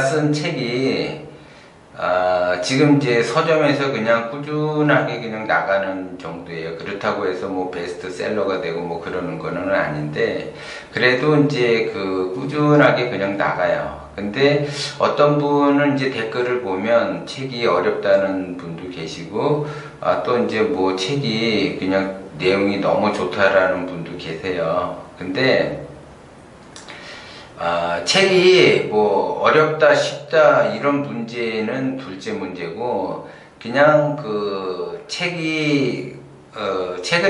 쓴 책이 지금 이제 서점에서 그냥 꾸준하게 그냥 나가는 정도예요. 그렇다고 해서 뭐 베스트셀러가 되고 뭐 그러는 거는 아닌데, 그래도 이제 그 꾸준하게 그냥 나가요. 근데 어떤 분은 이제 댓글을 보면 책이 어렵다는 분도 계시고, 또 이제 뭐 책이 그냥 내용이 너무 좋다라는 분도 계세요. 근데 책이 뭐 어렵다 쉽다 이런 문제는 둘째 문제고, 그냥 그 책을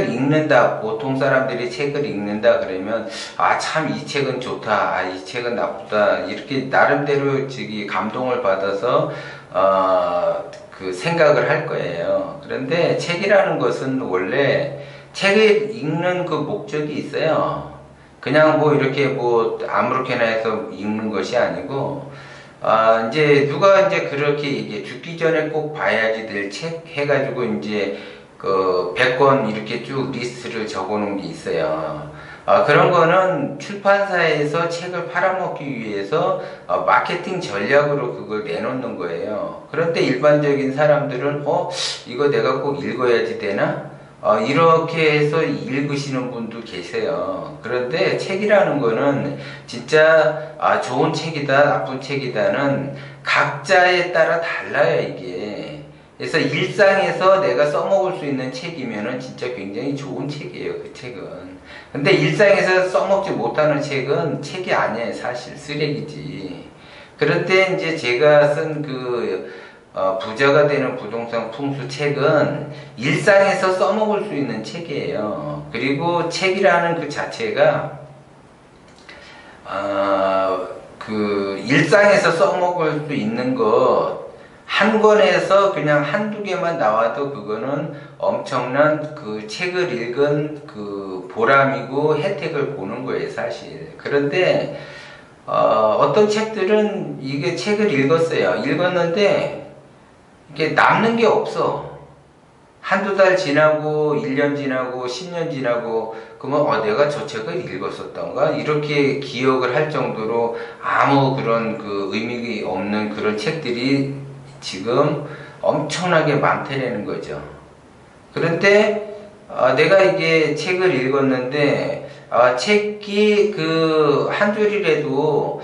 읽는다, 보통 사람들이 책을 읽는다 그러면 참 이 책은 좋다, 이 책은 나쁘다, 이렇게 나름대로 감동을 받아서 그 생각을 할 거예요. 그런데 책이라는 것은 원래 책을 읽는 그 목적이 있어요. 그냥 뭐 이렇게 뭐 아무렇게나 해서 읽는 것이 아니고, 이제 누가 이제 그렇게 이게 죽기 전에 꼭 봐야지 될 책 해가지고 이제 그 100권 이렇게 쭉 리스트를 적어 놓은 게 있어요. 그런 거는 출판사에서 책을 팔아먹기 위해서 마케팅 전략으로 그걸 내놓는 거예요. 그런데 일반적인 사람들은 이거 내가 꼭 읽어야지 되나? 이렇게 해서 읽으시는 분도 계세요. 그런데 책이라는 거는 진짜 좋은 책이다, 나쁜 책이다는 각자에 따라 달라요, 이게. 그래서 일상에서 내가 써먹을 수 있는 책이면은 진짜 굉장히 좋은 책이에요, 그 책은. 근데 일상에서 써먹지 못하는 책은 책이 아니에요, 사실. 쓰레기지. 그런데 이제 제가 쓴 부자가 되는 부동산 풍수 책은 일상에서 써먹을 수 있는 책이에요. 그리고 책이라는 그 자체가 그 일상에서 써먹을 수 있는 것 한 권에서 그냥 한두 개만 나와도 그거는 엄청난 그 책을 읽은 그 보람이고 혜택을 보는 거예요, 사실. 그런데 어떤 책들은 이게 책을 읽었는데 이게 남는 게 없어. 한두 달 지나고 1년 지나고 10년 지나고 그러면 내가 저 책을 읽었었던가 이렇게 기억을 할 정도로 아무 그런 그 의미가 없는 그런 책들이 지금 엄청나게 많다라는 거죠. 그런데 내가 이게 책을 읽었는데 책이 그 한 줄이라도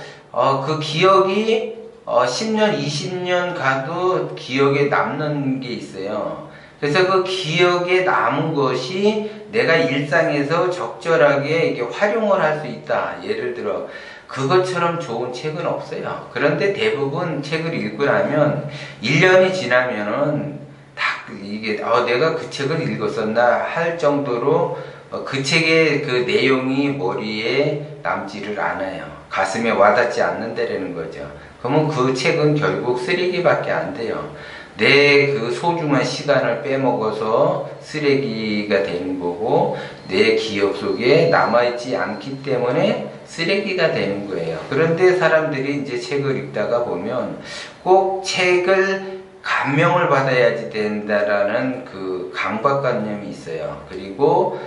그 기억이 10년, 20년 가도 기억에 남는 게 있어요. 그래서 그 기억에 남은 것이 내가 일상에서 적절하게 이게 활용을 할 수 있다. 예를 들어, 그것처럼 좋은 책은 없어요. 그런데 대부분 책을 읽고 나면 1년이 지나면은 딱 이게 내가 그 책을 읽었었나 할 정도로 그 책의 그 내용이 머리에 남지를 않아요. 가슴에 와닿지 않는다라는 거죠. 그러면 그 책은 결국 쓰레기밖에 안 돼요. 내 그 소중한 시간을 빼먹어서 쓰레기가 되는 거고, 내 기억 속에 남아있지 않기 때문에 쓰레기가 되는 거예요. 그런데 사람들이 이제 책을 읽다가 보면 꼭 책을 감명을 받아야지 된다라는 그 강박관념이 있어요. 그리고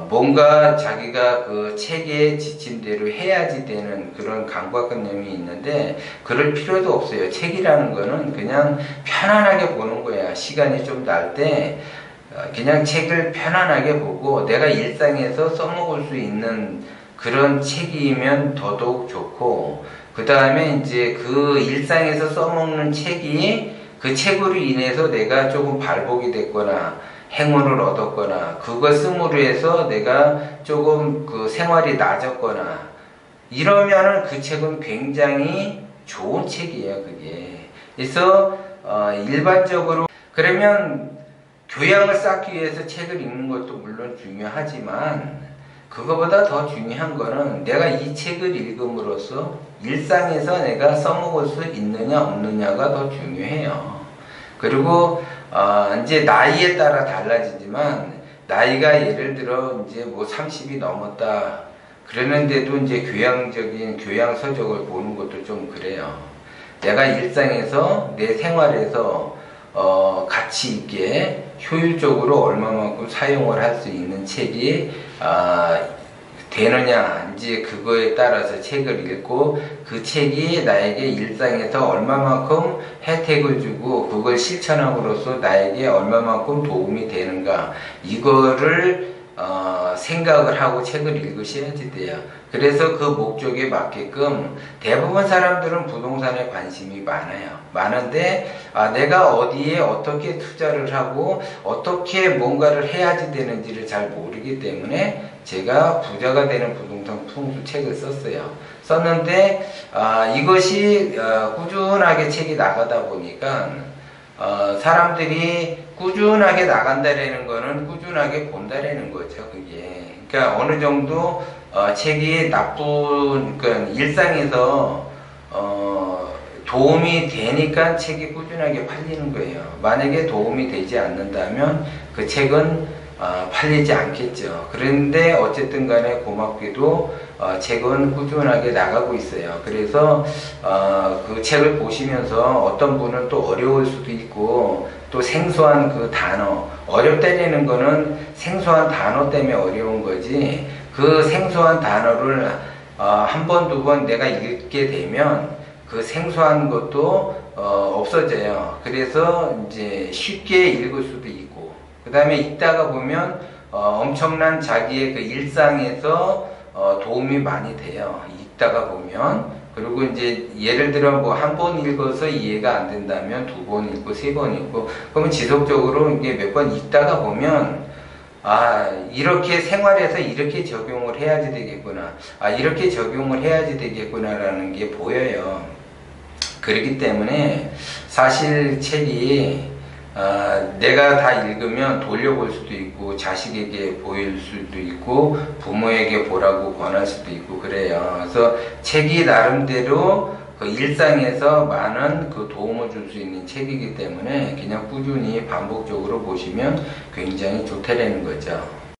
뭔가 자기가 그 책의 지침대로 해야지 되는 그런 강박관념이 있는데, 그럴 필요도 없어요. 책이라는 거는 그냥 편안하게 보는 거야. 시간이 좀 날 때 그냥 책을 편안하게 보고 내가 일상에서 써먹을 수 있는 그런 책이면 더더욱 좋고, 그 다음에 이제 그 일상에서 써먹는 책이 그 책으로 인해서 내가 조금 발복이 됐거나 행운을 얻었거나 그걸 쓰므로 해서 내가 조금 그 생활이 나아졌거나 이러면은 그 책은 굉장히 좋은 책이에요, 그게. 그래서 일반적으로 그러면 교양을 쌓기 위해서 책을 읽는 것도 물론 중요하지만, 그거보다 더 중요한 거는 내가 이 책을 읽음으로써 일상에서 내가 써먹을 수 있느냐 없느냐가 더 중요해요. 그리고 이제 나이에 따라 달라지지만, 나이가 예를 들어 이제 뭐 30이 넘었다 그러는데도 이제 교양적인 교양 서적을 보는 것도 좀 그래요. 내가 일상에서 내 생활에서 가치 있게 효율적으로 얼마만큼 사용을 할 수 있는 책이 되느냐, 이제 그거에 따라서 책을 읽고 그 책이 나에게 일상에서 얼마만큼 혜택을 주고 그걸 실천함으로써 나에게 얼마만큼 도움이 되는가, 이거를 생각을 하고 책을 읽으셔야지 돼요. 그래서 그 목적에 맞게끔 대부분 사람들은 부동산에 관심이 많은데 내가 어디에 어떻게 투자를 하고 어떻게 뭔가를 해야지 되는지를 잘 모르기 때문에 제가 부자가 되는 부동산 풍수 책을 썼는데 이것이 꾸준하게 책이 나가다 보니까 사람들이 꾸준하게 나간다라는 거는 꾸준하게 본다라는 거죠. 그게 그러니까 어느 정도 책이 그러니까 일상에서 도움이 되니까 책이 꾸준하게 팔리는 거예요. 만약에 도움이 되지 않는다면 그 책은 팔리지 않겠죠. 그런데 어쨌든 간에 고맙게도 책은 꾸준하게 나가고 있어요. 그래서 그 책을 보시면서 어떤 분은 또 어려울 수도 있고 또 생소한 그 단어, 어렵다는 거는 생소한 단어 때문에 어려운 거지, 그 생소한 단어를 한 번, 두 번 내가 읽게 되면 그 생소한 것도 없어져요. 그래서 이제 쉽게 읽을 수도 있고, 그 다음에 읽다가 보면 엄청난 자기의 그 일상에서 도움이 많이 돼요. 읽다가 보면. 그리고 이제 예를 들어 뭐 한 번 읽어서 이해가 안 된다면 두 번 읽고 세 번 읽고, 그러면 지속적으로 이게 몇 번 읽다가 보면 이렇게 생활에서 이렇게 적용을 해야지 되겠구나, 이렇게 적용을 해야지 되겠구나라는 게 보여요. 그렇기 때문에 사실 책이 내가 다 읽으면 돌려볼 수도 있고 자식에게 보일 수도 있고 부모에게 보라고 권할 수도 있고 그래요. 그래서 책이 나름대로 그 일상에서 많은 그 도움을 줄 수 있는 책이기 때문에 그냥 꾸준히 반복적으로 보시면 굉장히 좋다라는 거죠.